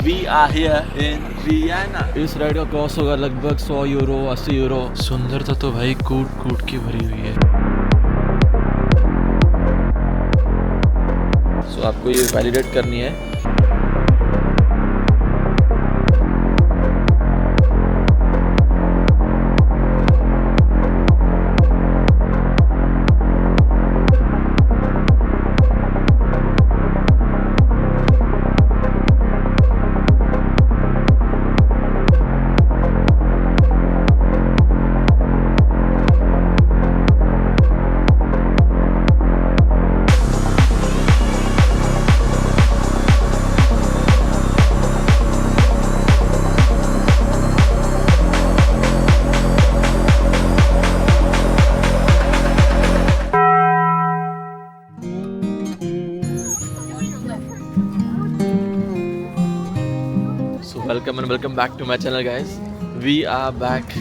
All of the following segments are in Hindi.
We are here in Vienna. इस राइड का कॉस्ट होगा लगभग 100 यूरो 80 यूरो। सुंदरता तो भाई कूट कूट के भरी हुई है। सो आपको ये वैलिडेट करनी है। Welcome and welcome back to my channel guys. We are back.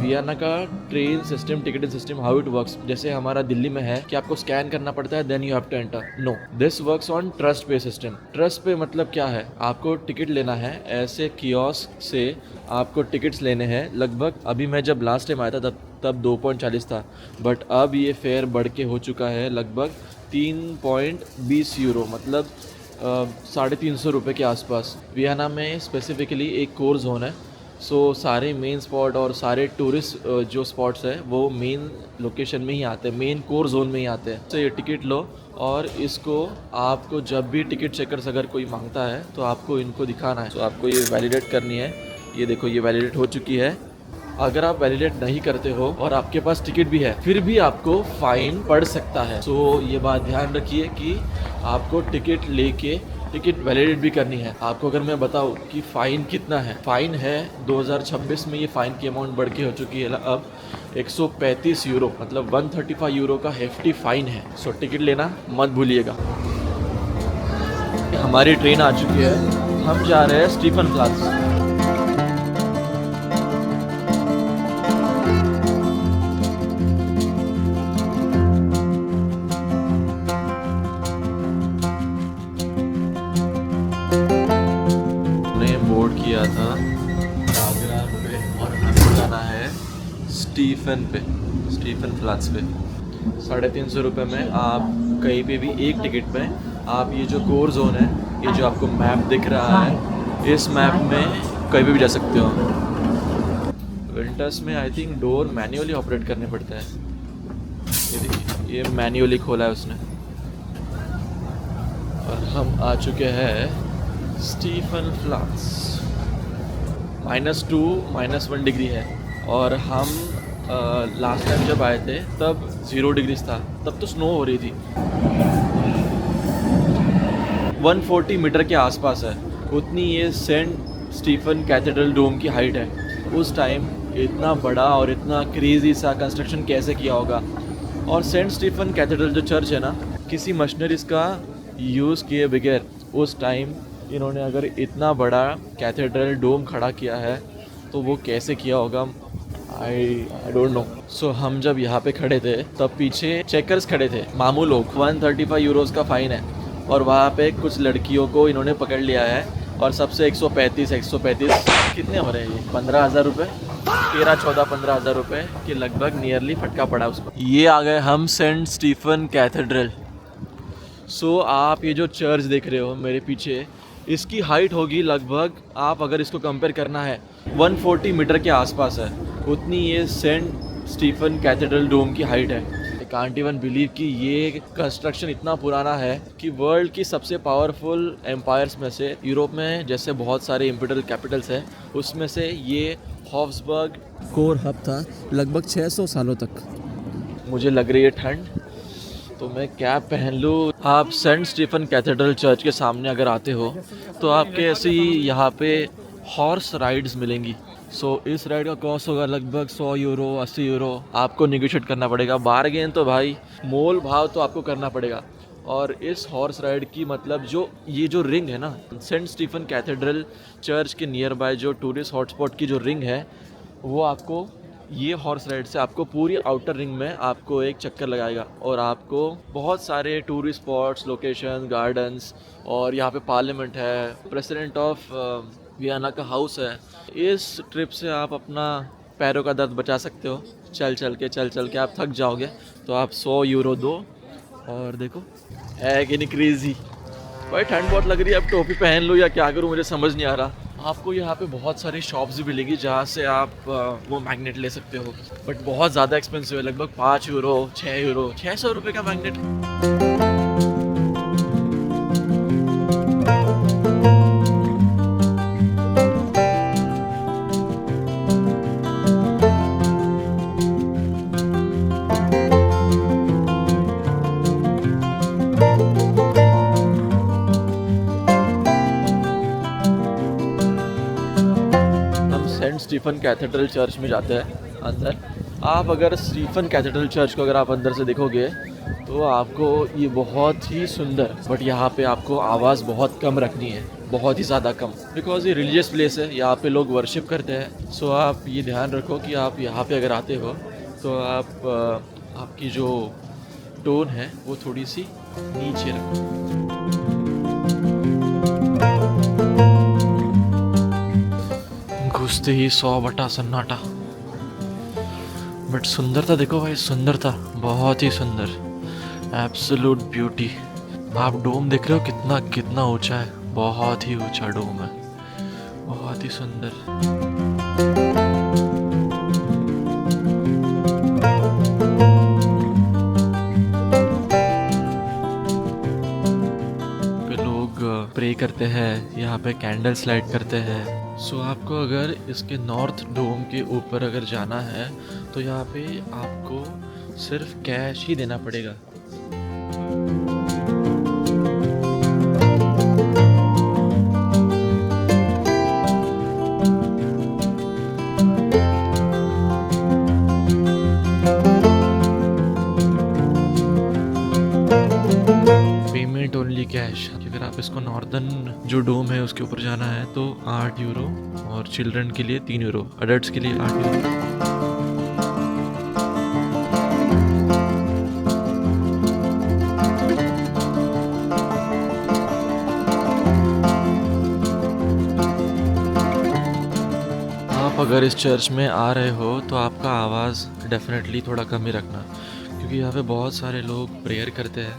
Vienna का train system, ticketing system, how it works, जैसे हमारा दिल्ली में है कि आपको स्कैन करना पड़ता है then you have to enter. No, this works on trust pay system. Trust pay मतलब क्या है, आपको टिकट लेना है, ऐसे कियोस्क से आपको टिकट्स लेने हैं। लगभग अभी मैं जब लास्ट टाइम आया था तब 2.40 था, बट अब ये फेयर बढ़ के हो चुका है लगभग 3.20 यूरो, मतलब 350 रुपये के आसपास। वियना में स्पेसिफिकली एक कोर जोन है, सो सारे मेन स्पॉट और सारे टूरिस्ट जो स्पॉट्स है वो मेन लोकेशन में ही आते हैं, मेन कोर जोन में ही आते हैं। तो ये टिकट लो और इसको आपको जब भी टिकट चेकर्स अगर कोई मांगता है तो आपको इनको दिखाना है। तो आपको ये वैलिडेट करनी है। ये देखो, ये वैलिडेट हो चुकी है। अगर आप वैलिडेट नहीं करते हो और आपके पास टिकट भी है फिर भी आपको फाइन पड़ सकता है। सो ये बात ध्यान रखिए कि आपको टिकट लेके टिकट वैलिडेट भी करनी है। आपको अगर मैं बताऊं कि फ़ाइन कितना है, फ़ाइन है 2026 में ये फ़ाइन की अमाउंट बढ़ के हो चुकी है अब 135 यूरो, मतलब 135 यूरो का हेफ्टी फ़ाइन है। सो टिकट लेना मत भूलिएगा। हमारी ट्रेन आ चुकी है, हम जा रहे हैं स्टीफन प्लाट्स। बोर्ड किया था आगरा पे और हमें जाना है स्टीफन प्लाट्स पे। 350 रुपये में आप कहीं पे भी एक टिकट पे आप ये जो कोर जोन है, ये जो आपको मैप दिख रहा है, इस मैप में कहीं पे भी जा सकते हो। विंटर्स में I think door manually operate करने पड़ता है। ये देखिए, ये मैन्युअली खोला है उसने। और हम आ चुके हैं स्टीफन प्लाट्स। -2 -1 डिग्री है और हम लास्ट टाइम जब आए थे तब 0 डिग्री था, तब तो स्नो हो रही थी। 140 मीटर के आसपास है, उतनी ये सेंट स्टीफन कैथेड्रल डोम की हाइट है। उस टाइम इतना बड़ा और इतना क्रेजी सा कंस्ट्रक्शन कैसे किया होगा। और सेंट स्टीफन कैथेड्रल जो चर्च है ना, किसी मशीनरीज का यूज़ किए बगैर उस टाइम इन्होंने अगर इतना बड़ा कैथेड्रल डोम खड़ा किया है तो वो कैसे किया होगा, आई डोंट नो। सो हम जब यहाँ पे खड़े थे तब पीछे चेकर्स खड़े थे, मामू लोग। 135 यूरोज़ का फ़ाइन है और वहाँ पे कुछ लड़कियों को इन्होंने पकड़ लिया है और सबसे 135 कितने हो रहे हैं, ये 15,000 रुपये, 13-14-15,000 रुपये के लगभग नियरली फटका पड़ा उसको। ये आ गए हम सेंट स्टीफन कैथेड्रल। सो आप ये जो चर्च देख रहे हो मेरे पीछे, इसकी हाइट होगी लगभग, आप अगर इसको कंपेयर करना है, 140 मीटर के आसपास है, उतनी ये सेंट स्टीफन कैथेड्रल डोम की हाइट है। आई कांट इवन बिलीव कि ये कंस्ट्रक्शन इतना पुराना है कि वर्ल्ड की सबसे पावरफुल एम्पायर्स में से, यूरोप में जैसे बहुत सारे इम्पीरियल कैपिटल्स हैं, उसमें से ये हॉब्सबर्ग कोर हब था लगभग 600 सालों तक। मुझे लग रही है ठंड, तो मैं कैप पहन लूँ। आप सेंट स्टीफन कैथेड्रल चर्च के सामने अगर आते हो तो आपके ऐसी यहाँ पे हॉर्स राइड्स मिलेंगी। सो इस राइड का कॉस्ट होगा लगभग 100 यूरो 80 यूरो। आपको निगोशिएट करना पड़ेगा, बारगेन तो भाई मोल भाव तो आपको करना पड़ेगा। और इस हॉर्स राइड की मतलब जो ये जो रिंग है ना, सेंट स्टीफन कैथेड्रल चर्च के नियर बाय जो टूरिस्ट हॉटस्पॉट की जो रिंग है, वो आपको ये हॉर्स राइड से आपको पूरी आउटर रिंग में आपको एक चक्कर लगाएगा और आपको बहुत सारे टूरिस्ट स्पॉट्स, लोकेशन, गार्डन्स और यहाँ पे पार्लियामेंट है, प्रेसिडेंट ऑफ वियना का हाउस है। इस ट्रिप से आप अपना पैरों का दर्द बचा सकते हो। चल चल के आप थक जाओगे तो आप 100 यूरो दो और देखो है कि नहीं क्रेजी। भाई ठंड बहुत लग रही है, अब टोपी पहन लूँ या क्या करूँ मुझे समझ नहीं आ रहा। आपको यहाँ पे बहुत सारी शॉप्स भी मिलेगी जहाँ से आप वो मैग्नेट ले सकते हो, बट बहुत ज़्यादा एक्सपेंसिव है, लगभग 5 यूरो 6 यूरो 600 रुपये का magnet. Saint Stephen cathedral church में जाते हैं अंदर। आप अगर स्टीफन कैथेड्रल चर्च को अगर आप अंदर से देखोगे तो आपको ये बहुत ही सुंदर, बट यहाँ पे आपको आवाज़ बहुत कम रखनी है, बहुत ही ज़्यादा कम, बिकॉज ये रिलीजियस प्लेस है, यहाँ पे लोग वर्शिप करते हैं। सो आप ये ध्यान रखो कि आप यहाँ पे अगर आते हो तो आप आपकी जो टोन है वो थोड़ी सी नीचे रखो। घुसते ही 100 बटा सन्नाटा, बट सुंदरता देखो भाई, सुंदरता बहुत ही सुंदर, एब्सोल्यूट ब्यूटी। आप डोम देख रहे हो कितना कितना ऊंचा है, बहुत ही ऊंचा डोम है, बहुत ही सुंदर। लोग प्रे करते हैं, यहाँ पे कैंडल्स लाइट करते हैं। सो आपको अगर इसके नॉर्थ डोम के ऊपर अगर जाना है तो यहाँ पे आपको सिर्फ कैश ही देना पड़ेगा। Payment only cash. अगर आप इसको नॉर्दर्न जो डोम है उसके ऊपर जाना है तो 8 यूरो और चिल्ड्रन के लिए 3 यूरो, अडल्ट्स के लिए 8 यूरो। आप अगर इस चर्च में आ रहे हो तो आपका आवाज़ डेफिनेटली थोड़ा कम ही रखना, क्योंकि यहाँ पे बहुत सारे लोग प्रेयर करते हैं,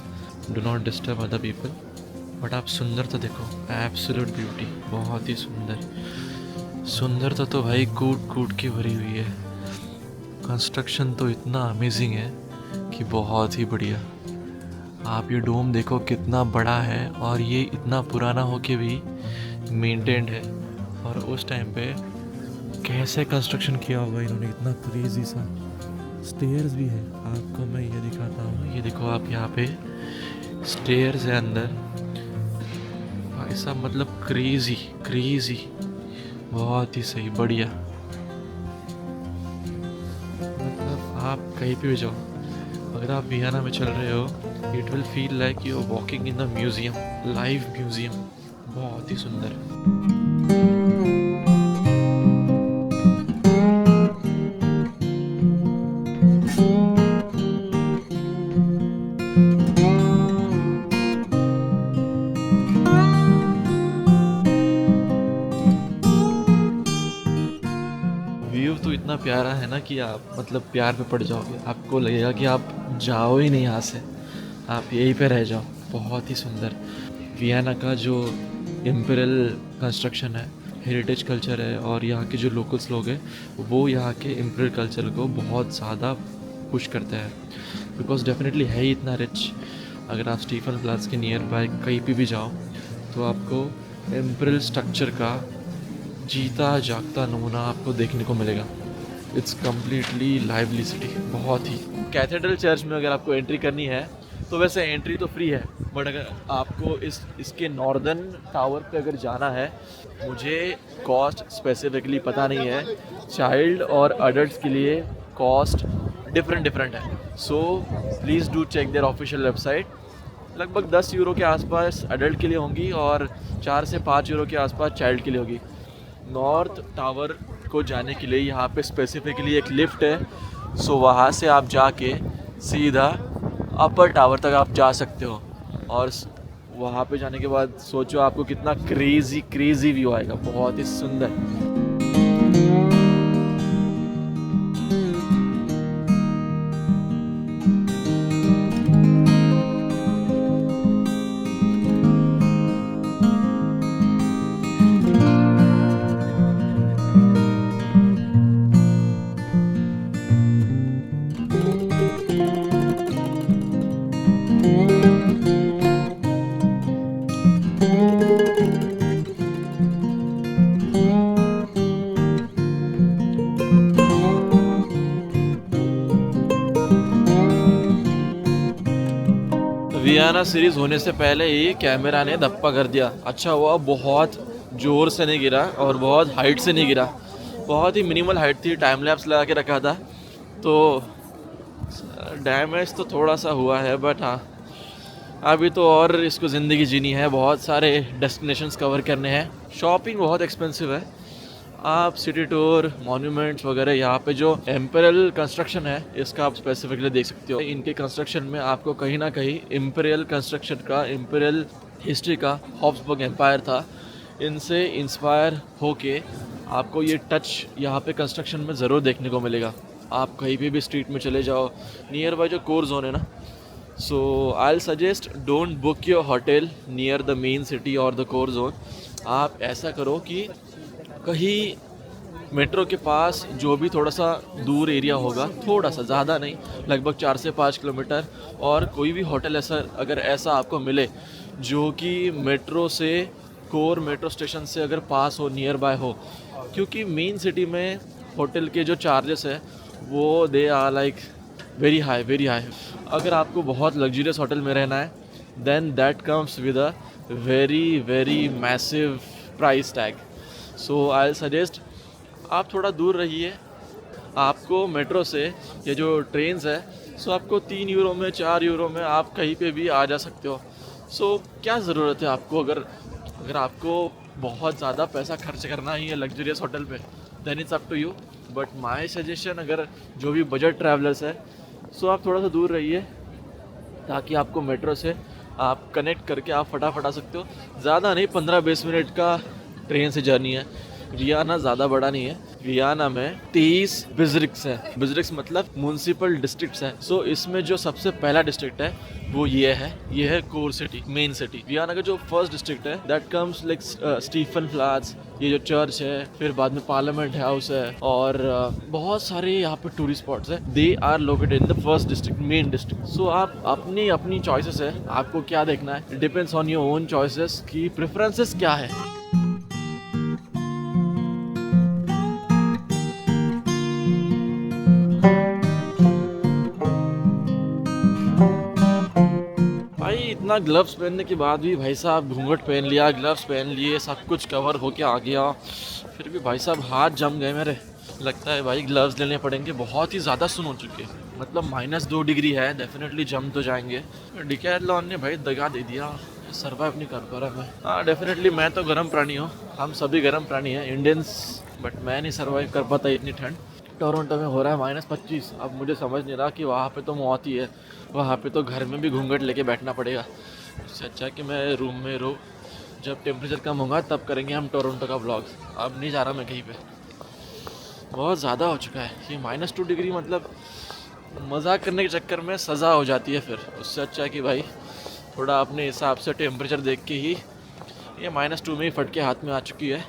do not disturb other people. But आप सुंदरता देखो, एब्सोल्यूट ब्यूटी, बहुत ही सुंदर। सुंदरता तो भाई कूट कूट के भरी हुई है। कंस्ट्रक्शन तो इतना अमेजिंग है कि बहुत ही बढ़िया। आप ये डोम देखो कितना बड़ा है और ये इतना पुराना होके भी मेंटेन्ड है, और उस टाइम पे कैसे कंस्ट्रक्शन किया होगा इन्होंने, इतना क्रेजी सा। स्टेयर्स भी है, आपको मैं ये दिखाता हूँ, ये देखो आप यहाँ पे स्टेयर्स है अंदर, भाई साहब मतलब क्रेजी क्रेजी, बहुत ही सही, बढ़िया। मतलब आप कहीं पे भी जाओ, अगर आप वियना में चल रहे हो, it will feel like you are walking in the museum, live museum, बहुत ही सुंदर। व्यू तो इतना प्यारा है ना कि आप मतलब प्यार पे पड़ जाओगे, आपको लगेगा कि आप जाओ ही नहीं यहाँ से, आप यहीं पे रह जाओ। बहुत ही सुंदर वियना का जो इम्पीरियल कंस्ट्रक्शन है, हेरिटेज कल्चर है, और यहाँ के जो लोकल्स लोग हैं वो यहाँ के इम्पीरियल कल्चर को बहुत ज़्यादा पुश करते हैं, बिकॉज डेफिनेटली है ही इतना रिच। अगर आप स्टीफन प्लाट्स के नियर बाय कहीं पे भी जाओ तो आपको इम्पीरियल स्ट्रक्चर का जीता जागता नमूना आपको देखने को मिलेगा। इट्स कम्प्लीटली लाइवली सिटी, बहुत ही। कैथेड्रल चर्च में अगर आपको एंट्री करनी है तो वैसे एंट्री तो फ्री है, बट अगर आपको इसके नॉर्दर्न टावर पे अगर जाना है, मुझे कॉस्ट स्पेसिफिकली पता नहीं है, चाइल्ड और अडल्ट्स के लिए कॉस्ट डिफरेंट है। So please do check their official website. लगभग 10 यूरो के आसपास अडल्ट के लिए होंगी और 4 से 5 यूरो के आसपास चाइल्ड के लिए होगी। नॉर्थ टावर को जाने के लिए यहाँ पे स्पेसिफिकली एक लिफ्ट है, सो वहाँ से आप जाके सीधा अपर टावर तक आप जा सकते हो। और वहाँ पे जाने के बाद सोचो आपको कितना क्रेज़ी व्यू आएगा, बहुत ही सुंदर। वियना सीरीज़ होने से पहले ही कैमरा ने धप्पा कर दिया। अच्छा हुआ बहुत ज़ोर से नहीं गिरा और बहुत हाइट से नहीं गिरा, बहुत ही मिनिमल हाइट थी, टाइम लैप्स लगा के रखा था, तो डैमेज तो थोड़ा सा हुआ है, बट हाँ अभी तो और इसको ज़िंदगी जीनी है, बहुत सारे डेस्टिनेशंस कवर करने हैं। शॉपिंग बहुत एक्सपेंसिव है। आप सिटी टूर, मॉन्यूमेंट्स वगैरह, यहाँ पे जो इम्पीरियल कंस्ट्रक्शन है इसका आप स्पेसिफिकली देख सकते हो। इनके कंस्ट्रक्शन में आपको कहीं ना कहीं इम्पीरियल कंस्ट्रक्शन का, इम्पीरियल हिस्ट्री का, हॉब्सबर्ग एम्पायर था, इनसे इंस्पायर होके आपको ये टच यहाँ पे कंस्ट्रक्शन में ज़रूर देखने को मिलेगा। आप कहीं भी स्ट्रीट में चले जाओ, नियर बाय जो कोर जोन है ना, so I will suggest don't book your hotel near the main city और द कोर जोन। आप ऐसा करो कि कहीं मेट्रो के पास जो भी थोड़ा सा दूर एरिया होगा, थोड़ा सा, ज़्यादा नहीं, लगभग 4 से 5 किलोमीटर, और कोई भी होटल ऐसा अगर ऐसा आपको मिले जो कि मेट्रो से, कोर मेट्रो स्टेशन से अगर पास हो, नियर बाय हो, क्योंकि मेन सिटी में होटल के जो चार्जेस है वो they are like very high. अगर आपको बहुत लग्जरियस होटल में रहना है then that comes with a very massive price tag. So I suggest आप थोड़ा दूर रहिए। आपको मेट्रो से ये जो ट्रेन्स है, सो आपको 3 यूरो में, 4 यूरो में आप कहीं पे भी आ जा सकते हो। सो क्या ज़रूरत है आपको, अगर आपको बहुत ज़्यादा पैसा खर्च करना ही है लग्जरियस होटल पे, then it's up to you, but my suggestion, अगर जो भी बजट ट्रैवलर्स है, सो आप थोड़ा सा दूर रहिए ताकि आपको मेट्रो से आप कनेक्ट करके आप फटाफट आ सकते हो। ज़्यादा नहीं, 15-20 मिनट का ट्रेन से जर्नी है। वियना ज़्यादा बड़ा नहीं है। वियना में 23 डिस्ट्रिक्ट्स हैं। डिस्ट्रिक्ट्स मतलब म्यूनसिपल डिस्ट्रिक्ट्स हैं। सो इसमें जो सबसे पहला डिस्ट्रिक्ट है वो ये है core city, main city. Vienna का जो फर्स्ट डिस्ट्रिक्ट है that comes like Stephen platz, ये जो चर्च है, फिर बाद में पार्लियामेंट हाउस है, और बहुत सारे यहाँ पे टूरिस्ट स्पॉट्स है। They are located in the first district, main district. So आप अपनी चॉइसेस है, आपको क्या देखना है, it depends on your own choices की प्रेफरेंसेस क्या है। इतना ग्लव्स पहनने के बाद भी भाई साहब घूंघट पहन लिया, ग्लव्स पहन लिए, सब कुछ कवर होके आ गया, फिर भी भाई साहब हाथ जम गए मेरे। लगता है भाई ग्लव्स लेने पड़ेंगे, बहुत ही ज़्यादा सुन हो चुके हैं, मतलब -2 डिग्री है, डेफिनेटली जम तो जाएंगे। डिकैथलॉन ने भाई दगा दे दिया, सर्वाइव नहीं कर पा रहा मैं। हाँ डेफिनेटली मैं तो गर्म प्राणी हूँ, हम सभी गर्म प्राणी हैं इंडियंस, बट मैं नहीं सर्वाइव कर पाता इतनी ठंड। टोरंटो में हो रहा है -25। अब मुझे समझ नहीं रहा कि वहाँ पे तो मौत ही है, वहाँ पे तो घर में भी घूंघट लेके बैठना पड़ेगा। इससे अच्छा कि मैं रूम में रहूँ, जब टेम्परेचर कम होगा तब करेंगे हम टोरंटो का व्लॉग। अब नहीं जा रहा मैं कहीं पे, बहुत ज़्यादा हो चुका है ये -2 डिग्री, मतलब मजाक करने के चक्कर में सज़ा हो जाती है फिर। उससे अच्छा है कि भाई थोड़ा अपने हिसाब से टेम्परेचर देख के ही, ये -2 में ही फट के हाथ में आ चुकी है।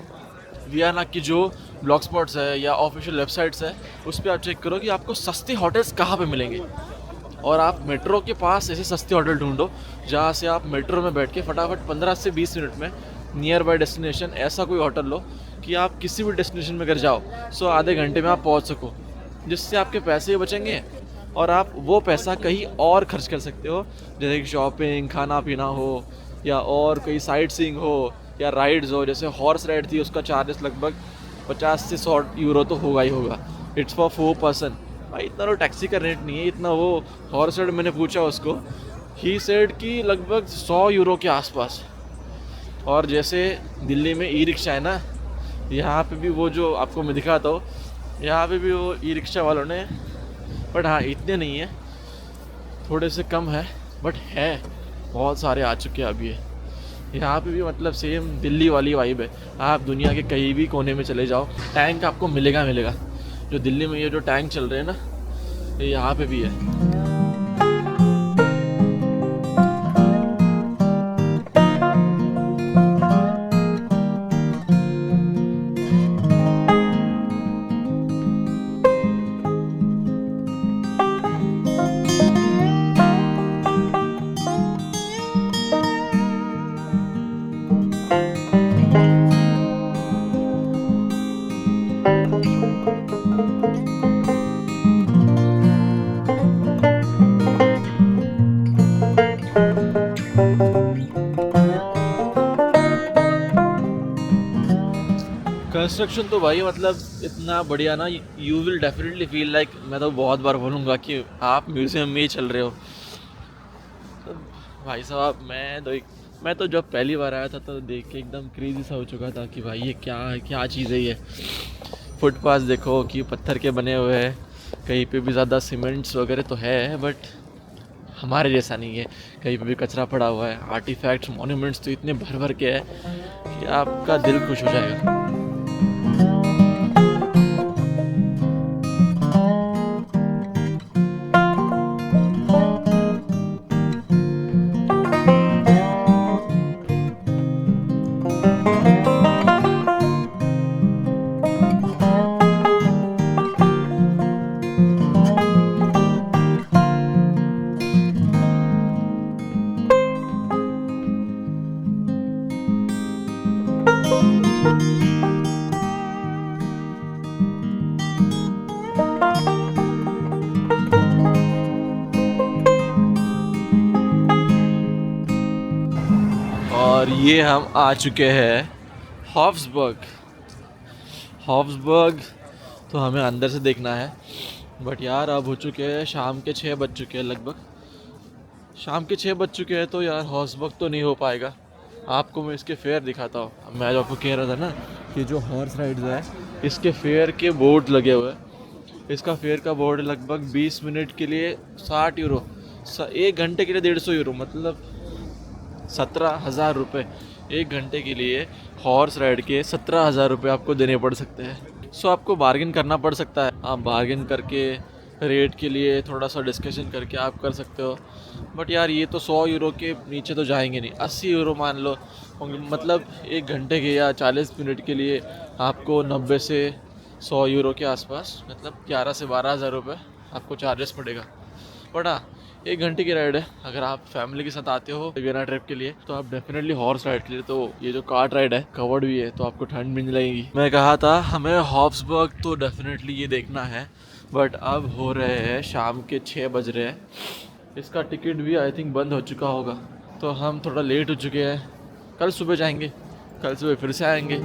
वियना की जो ब्लॉग स्पॉट्स है या ऑफिशियल वेबसाइट्स है उस पर आप चेक करो कि आपको सस्ते होटल्स कहाँ पे मिलेंगे, और आप मेट्रो के पास ऐसे सस्ते होटल ढूंढो जहाँ से आप मेट्रो में बैठ के फटाफट 15 से 20 मिनट में नियर बाय डेस्टिनेशन ऐसा कोई होटल लो कि आप किसी भी डेस्टिनेशन में अगर जाओ सो आधे घंटे में आप पहुँच सको, जिससे आपके पैसे बचेंगे और आप वो पैसा कहीं और खर्च कर सकते हो, जैसे कि शॉपिंग, खाना पीना हो, या और कोई साइट सीइंग हो, या राइड्स हो। जैसे हॉर्स राइड थी, उसका चार्जेस लगभग 50 से 100 यूरो तो होगा ही होगा। It's for 4 person. भाई इतना तो टैक्सी का रेट नहीं है इतना। वो हॉर्स राइड मैंने पूछा उसको, ही सेड कि लगभग 100 यूरो के आसपास। और जैसे दिल्ली में ई रिक्शा है ना, यहाँ पे भी वो जो आपको मैं दिखाता हूँ, यहाँ पे भी वो ई रिक्शा वालों ने, बट हाँ इतने नहीं है, थोड़े से कम है, बट है बहुत सारे आ चुके हैं अभी ये। यहाँ पे भी मतलब सेम दिल्ली वाली वाइब है। आप दुनिया के कहीं भी कोने में चले जाओ, टैंक आपको मिलेगा। जो दिल्ली में ये जो टैंक चल रहे हैं ना, ये यहाँ पे भी है। कंस्ट्रक्शन तो भाई मतलब इतना बढ़िया ना, you will definitely feel like, मैं तो बहुत बार बोलूँगा कि आप म्यूज़ियम में ही चल रहे हो। तो भाई साहब मैं तो जब पहली बार आया था तो देख के एकदम क्रेजी सा हो चुका था कि भाई ये क्या चीज़ है ये। फुटपाथ देखो कि पत्थर के बने हुए हैं, कहीं पे भी ज़्यादा सीमेंट्स वगैरह तो है, बट हमारे जैसा नहीं है। कहीं पे भी कचरा पड़ा हुआ है। आर्टिफैक्ट्स, मॉन्यूमेंट्स तो इतने भर भर के है कि आपका दिल खुश हो जाएगा। और ये हम आ चुके हैं हॉफ्सबर्ग। तो हमें अंदर से देखना है, बट यार अब हो चुके हैं शाम के 6 बज चुके हैं लगभग। शाम के 6 बज चुके हैं तो यार हॉफ्सबर्ग तो नहीं हो पाएगा। आपको मैं इसके फेयर दिखाता हूँ। मैं जो आपको कह रहा था ना कि जो हॉर्स राइड्स है, इसके फेयर के बोर्ड लगे हुए हैं। इसका फेयर का बोर्ड लगभग 20 मिनट के लिए 60 यूरो, 1 घंटे के लिए 150 यूरो, मतलब 17,000 रुपये। 1 घंटे के लिए हॉर्स राइड के 17,000 रुपये आपको देने पड़ सकते हैं। सो आपको बार्गेन करना पड़ सकता है। आप बार्गेन करके रेट के लिए थोड़ा सा डिस्कशन करके आप कर सकते हो। बट यार ये तो 100 यूरो के नीचे तो जाएंगे नहीं। 80 यूरो मान लो, मतलब 1 घंटे के या 40 मिनट के लिए आपको 90 से 100 यूरो के आसपास, मतलब 11 से 12,000 रुपये आपको चार्जेस पड़ेगा। बट हाँ, 1 घंटे की राइड है। अगर आप फैमिली के साथ आते हो वियना ट्रिप के लिए तो आप डेफिनेटली हॉर्स राइड के लिए, तो ये जो कार्ट राइड है कवर्ड भी है, तो आपको ठंड भी नहीं लगेगी। मैं कहा था हमें हॉफ्सबर्ग तो डेफिनेटली ये देखना है, बट अब हो रहे हैं शाम के 6 बज रहे हैं। इसका टिकट भी आई थिंक बंद हो चुका होगा, तो हम थोड़ा लेट हो चुके हैं। कल सुबह जाएंगे, कल सुबह फिर से आएंगे।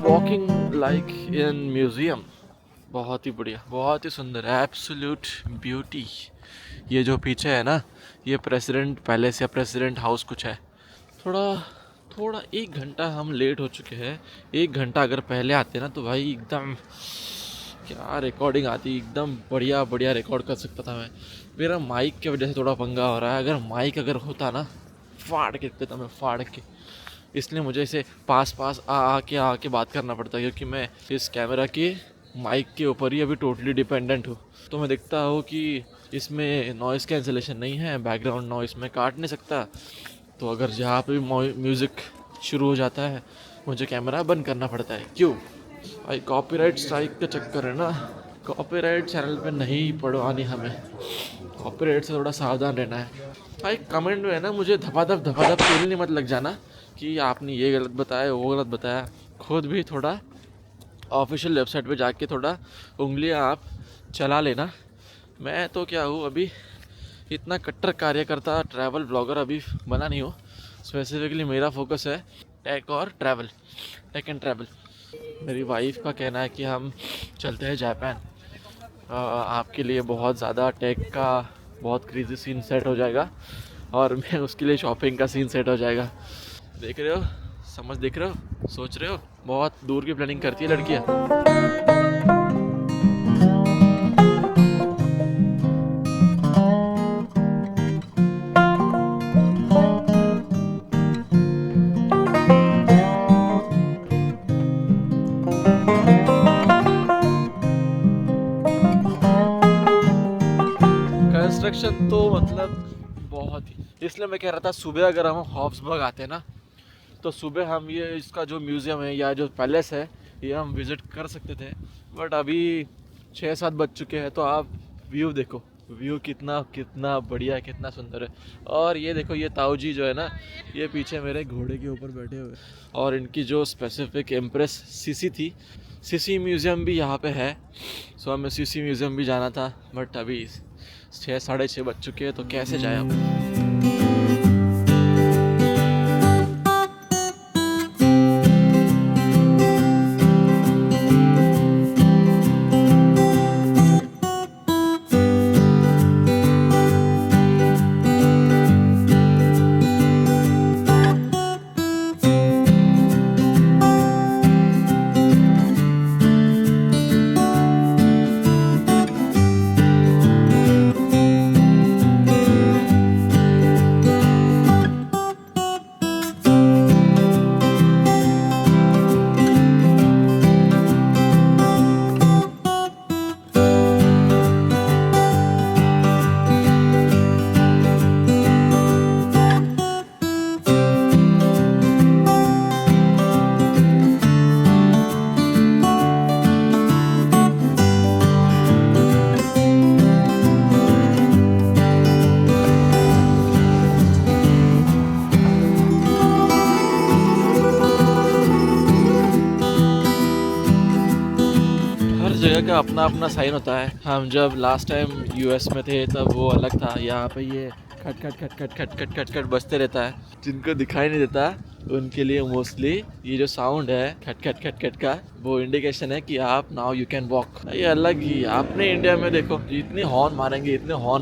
वॉकिंग लाइक इन म्यूज़ियम, बहुत ही बढ़िया, बहुत ही सुंदर, एब्सोल्यूट ब्यूटी। ये जो पीछे है ना, ये प्रेसिडेंट पैलेस या प्रेसिडेंट हाउस कुछ है। थोड़ा 1 घंटा हम लेट हो चुके हैं। 1 घंटा अगर पहले आते ना तो भाई एकदम क्या रिकॉर्डिंग आती, एकदम बढ़िया रिकॉर्ड कर सकता था मैं। मेरा माइक की वजह से थोड़ा पंगा हो रहा है। अगर माइक होता ना, फाड़ के देता मैं, फाड़ के। इसलिए मुझे इसे पास आ के बात करना पड़ता है, क्योंकि मैं इस कैमरा के माइक के ऊपर ही अभी टोटली डिपेंडेंट हूँ। तो मैं देखता हूँ कि इसमें नॉइज़ कैंसिलेशन नहीं है, बैकग्राउंड नॉइज़ में काट नहीं सकता। तो अगर जहाँ पे भी म्यूज़िक शुरू हो जाता है मुझे कैमरा बंद करना पड़ता है। क्यों भाई? कॉपीराइट स्ट्राइक का चक्कर है ना, कॉपीराइट चैनल पे नहीं पड़वानी हमें। कॉपीराइट से थोड़ा सावधान रहना है भाई। कमेंट में है ना मुझे धपाधप पेलने मत लग जाना कि आपने ये गलत बताया वो गलत बताया। खुद भी थोड़ा ऑफिशियल वेबसाइट पे जाके थोड़ा उंगलियां आप चला लेना। मैं तो क्या हूँ अभी इतना कट्टर कार्यकर्ता ट्रैवल ब्लॉगर अभी बना नहीं हूँ। स्पेसिफिकली मेरा फोकस है टेक एंड ट्रैवल। मेरी वाइफ का कहना है कि हम चलते हैं जापान। आपके लिए बहुत ज़्यादा टेक का बहुत क्रेजी सीन सेट हो जाएगा और मैं उसके लिए शॉपिंग का सीन सेट हो जाएगा। देख रहे हो, देख रहे हो, सोच रहे हो, बहुत दूर की प्लानिंग करती है लड़कियाँ। कंस्ट्रक्शन तो मतलब बहुत ही, इसलिए मैं कह रहा था सुबह अगर हम हॉब्सबर्ग आते हैं ना तो सुबह हम ये इसका जो म्यूज़ियम है या जो पैलेस है ये हम विज़िट कर सकते थे। बट अभी 6-7 बज चुके हैं तो आप व्यू देखो, व्यू कितना बढ़िया है, कितना सुंदर है। और ये देखो ये ताऊ जी जो है ना ये पीछे मेरे घोड़े के ऊपर बैठे हुए और इनकी जो स्पेसिफिक एम्प्रेस सीसी थी, सीसी म्यूज़ियम भी यहाँ पे है। सो हमें सीसी म्यूज़ियम भी जाना था बट अभी 6-6:30 बज चुके हैं तो कैसे जाए अब। जगह का अपना अपना साइन होता है। हम जब लास्ट टाइम यूएस में थे तब वो अलग था। यहाँ पे ये खट खट खट खट खट खट खट खट बजते रहता है। जिनको दिखाई नहीं देता उनके लिए मोस्टली ये जो साउंड है खट खट खट खट का वो इंडिकेशन है कि आप नाउ यू कैन वॉक। ये अलग ही आपने इंडिया में देखो इतने हॉर्न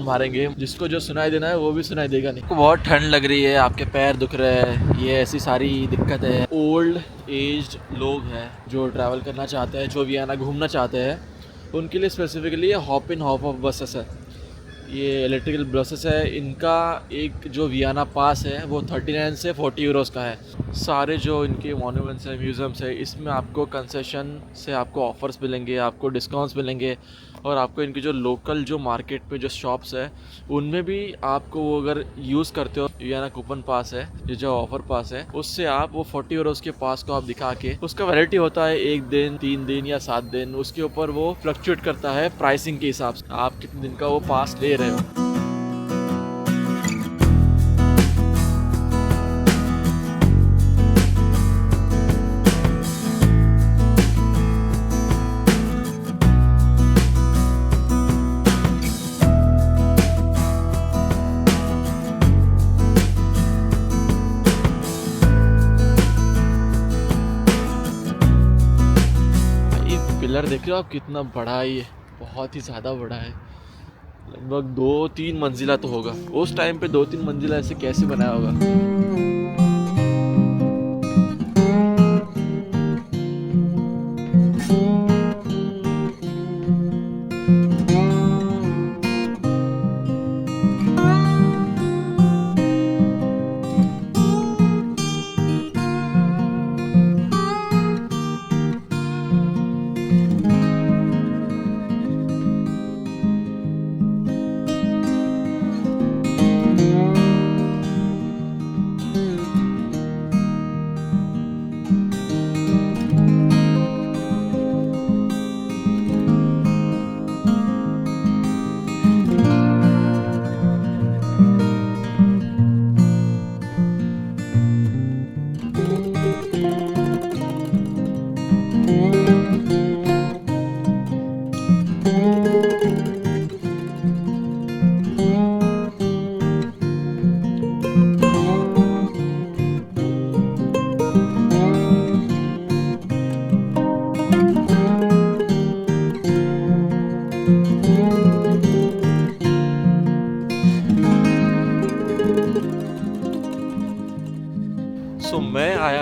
मारेंगे जिसको जो सुनाई देना है वो भी सुनाई देगा नहीं। बहुत ठंड लग रही है, आपके पैर दुख रहे हैं, ये ऐसी सारी दिक्कत है। ओल्ड एज्ड लोग हैं जो ट्रैवल करना चाहते हैं, जो वियना घूमना चाहते हैं, उनके लिए स्पेसिफिकली ये hop in hop off buses है। ये इलेक्ट्रिकल बसेस है। इनका एक जो वियना पास है वो 39 से 40 यूरोस का है। सारे जो इनके मॉन्यूमेंट्स हैं, म्यूज़ियम्स है, इसमें आपको कंसेशन से आपको ऑफ़र्स मिलेंगे, आपको डिस्काउंट्स मिलेंगे और आपको इनकी जो लोकल जो मार्केट पे जो शॉप्स है उनमें भी आपको वो अगर यूज़ करते हो वियना कूपन पास है, ये जो ऑफ़र पास है, उससे आप वो 40 यूरोस के पास को आप दिखा के, उसका वैलिडिटी होता है 1 दिन, 3 दिन या 7 दिन। उसके ऊपर वो फ्लक्चुएट करता है प्राइसिंग के हिसाब से, आप कितने दिन का वो पास ले रहे हो। पिलर देख रहे हो आप कितना बड़ा है, ये बहुत ही ज़्यादा बड़ा है। लगभग 2-3 मंजिला तो होगा। उस टाइम पे 2-3 मंजिला ऐसे कैसे बनाया होगा।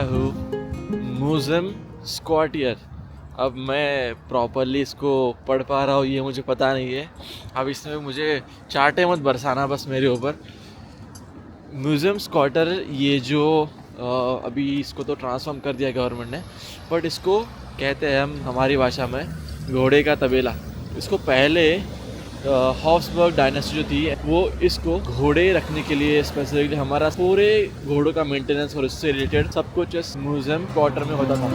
आया हूँ म्यूजियम स्क्वाटियर। अब मैं प्रॉपरली इसको पढ़ पा रहा हूँ ये मुझे पता नहीं है। अब इसमें मुझे चाटे मत बरसाना बस मेरे ऊपर। म्यूज़ियम स्क्वाटर ये जो अभी इसको तो ट्रांसफॉर्म कर दिया गवर्नमेंट ने, बट इसको कहते हैं हम हमारी भाषा में घोड़े का तबेला। इसको पहले हॉब्सबर्ग डायनेस्टी जो थी वो इसको घोड़े रखने के लिए स्पेसिफिकली हमारा पूरे घोड़ों का मेंटेनेंस और इससे रिलेटेड सब कुछ इस म्यूज़ियम स्क्वाटर में होता था।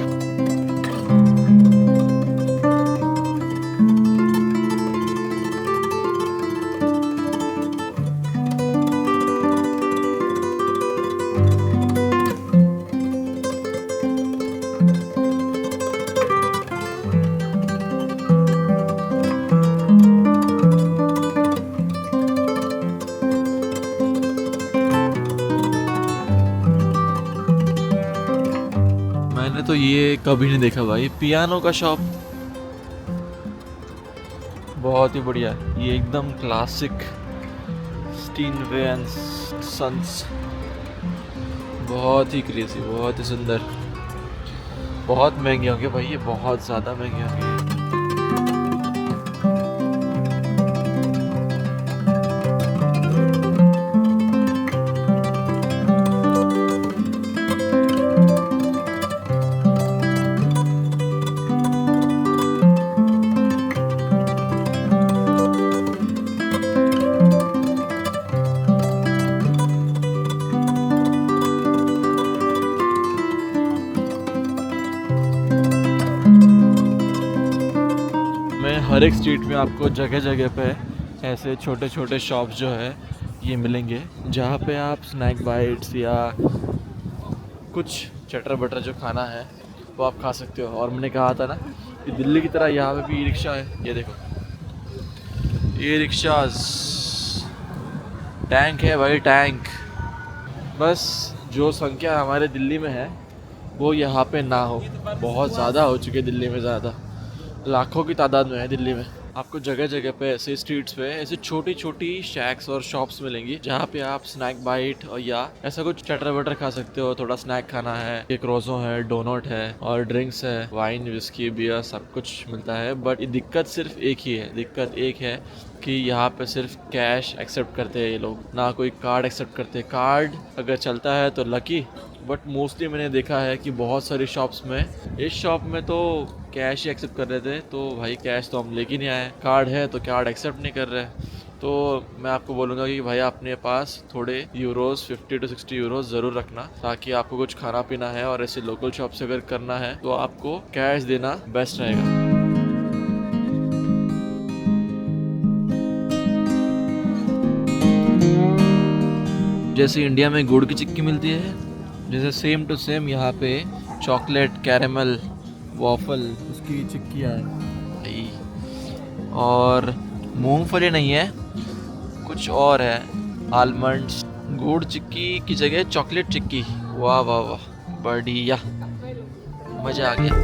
मैंने तो ये कभी नहीं देखा भाई, पियानो का शॉप बहुत ही बढ़िया। ये एकदम क्लासिक स्टीनवे एंड सन्स, बहुत ही क्रेजी, बहुत ही सुंदर। बहुत महंगे होंगे भाई ये, बहुत ज़्यादा महंगे होंगे। हर एक स्ट्रीट में आपको जगह जगह पे ऐसे छोटे छोटे शॉप्स जो है ये मिलेंगे, जहाँ पे आप स्नैक बाइट्स या कुछ चटर बटर जो खाना है वो आप खा सकते हो। और मैंने कहा था ना कि दिल्ली की तरह यहाँ पे भी ई रिक्शा है। ये देखो ई रिक्शाज, टैंक है भाई टैंक। बस जो संख्या हमारे दिल्ली में है वो यहाँ पे ना हो, बहुत ज़्यादा हो चुकी है दिल्ली में, ज़्यादा लाखों की तादाद में है दिल्ली में। आपको जगह जगह पे ऐसे स्ट्रीट्स पे ऐसे छोटी छोटी शैक्स और शॉप्स मिलेंगी जहाँ पे आप स्नैक बाइट और या ऐसा कुछ चटर बटर खा सकते हो। थोड़ा स्नैक खाना है, एक रोज़ो है, डोनट है और ड्रिंक्स है, वाइन, विस्की, बियर सब कुछ मिलता है। बट दिक्कत सिर्फ एक ही है, दिक्कत एक है कि यहाँ पे सिर्फ कैश एक्सेप्ट करते हैं ये लोग, ना कोई कार्ड एक्सेप्ट करते। कार्ड अगर चलता है तो लकी, बट मोस्टली मैंने देखा है कि बहुत सारी शॉप्स में, इस शॉप में तो कैश ही एक्सेप्ट कर रहे थे, तो भाई कैश तो हम लेके नहीं आए, कार्ड है तो कार्ड एक्सेप्ट नहीं कर रहे। तो मैं आपको बोलूँगा कि भाई अपने पास थोड़े यूरोज़ 50 to 60 यूरोज़ ज़रूर रखना, ताकि आपको कुछ खाना पीना है और ऐसे लोकल शॉप से अगर करना है तो आपको कैश देना बेस्ट रहेगा। जैसे इंडिया में गुड़ की चिक्की मिलती है, जैसे सेम टू सेम यहाँ पे चॉकलेट, कैरेमल, वॉफल, उसकी चिक्कियाँ है भाई। और मूंगफली नहीं है, कुछ और है, आलमंड्स। गुड़ चिक्की की जगह चॉकलेट चिक्की, वाह वाह वाह, बढ़िया, मज़ा आ गया।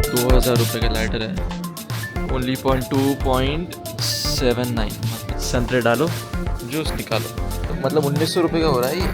2000 रुपये का लाइटर है, ओनली 2.79। संतरे डालो, जूस निकालो, तो मतलब 1900 रुपये का हो रहा है ये।